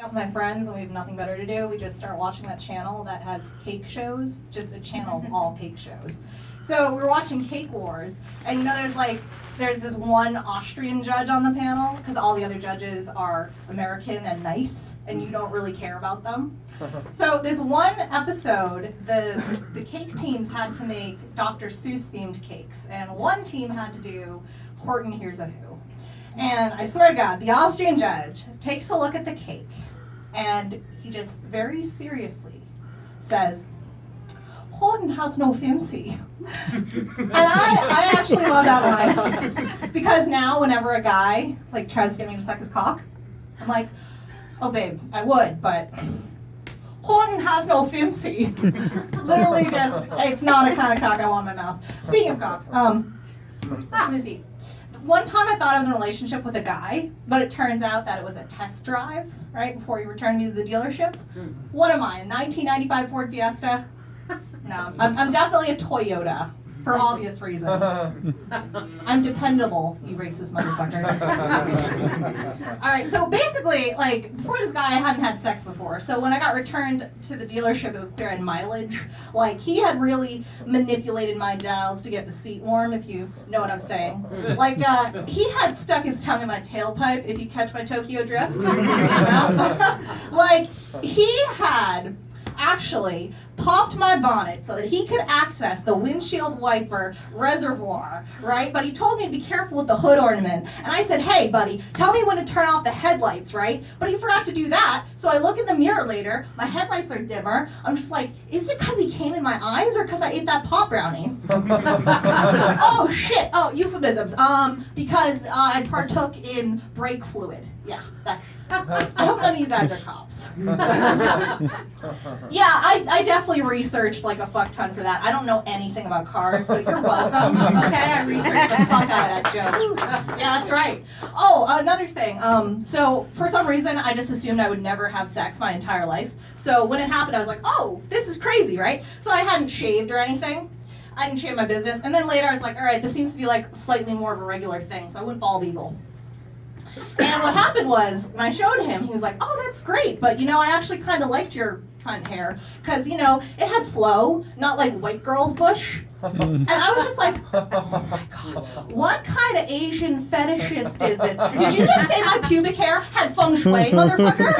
Out with my friends and we have nothing better to do, we just start watching that channel that has cake shows, just a channel of all cake shows. So we were watching Cake Wars, and you know there's this one Austrian judge on the panel, because all the other judges are American and nice, and you don't really care about them. So this one episode, the cake teams had to make Dr. Seuss themed cakes, and one team had to do Horton Hears a Who. And I swear to God, the Austrian judge takes a look at the cake, and he just very seriously says, "Horton has no fancy." And I actually love that line, because now whenever a guy tries to get me to suck his cock, I'm like, "Oh babe, I would, but Horton has no fancy." Literally just, it's not a kind of cock I want in my mouth. Speaking of cocks, Missy. One time I thought I was in a relationship with a guy, but it turns out that it was a test drive, right, before he returned me to the dealership. What am I, a 1995 Ford Fiesta? No, I'm definitely a Toyota, for obvious reasons. I'm dependable, you racist motherfuckers. All right, so basically, before this guy, I hadn't had sex before. So when I got returned to the dealership, it was clear I had mileage. He had really manipulated my dials to get the seat warm, if you know what I'm saying. He had stuck his tongue in my tailpipe, if you catch my Tokyo drift. He had actually popped my bonnet so that he could access the windshield wiper reservoir, right? But he told me to be careful with the hood ornament. And I said, "Hey, buddy, tell me when to turn off the headlights, right?" But he forgot to do that. So I look in the mirror later, my headlights are dimmer. I'm just like, is it because he came in my eyes or because I ate that pot brownie? Oh, shit. Oh, euphemisms. Because I partook in brake fluid. Yeah, I hope none of you guys are cops. Yeah, I definitely researched a fuck ton for that. I don't know anything about cars, so you're welcome. Okay, I researched the fuck out of that joke. Yeah, that's right. Oh, another thing. So for some reason, I just assumed I would never have sex my entire life. So when it happened, I was like, oh, this is crazy, right? So I hadn't shaved or anything. I didn't shave my business. And then later I was like, all right, this seems to be slightly more of a regular thing, so I went bald eagle. And what happened was, when I showed him, he was like, "Oh, that's great, but I actually kind of liked your cunt hair, because, it had flow, not like white girl's bush." And I was just like, oh my God, what kind of Asian fetishist is this? Did you just say my pubic hair had feng shui, motherfucker?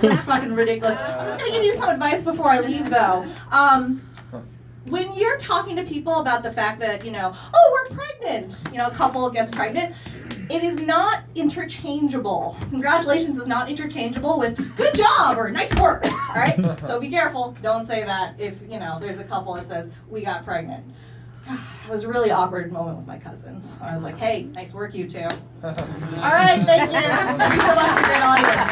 That's fucking ridiculous. I'm just going to give you some advice before I leave, though. When you're talking to people about the fact that, oh, we're pregnant, a couple gets pregnant, it is not interchangeable. Congratulations is not interchangeable with good job or nice work, all right? So be careful. Don't say that if, there's a couple that says, we got pregnant. God, it was a really awkward moment with my cousins. I was like, hey, nice work, you two. All right, thank you. Thank you so much for your audience.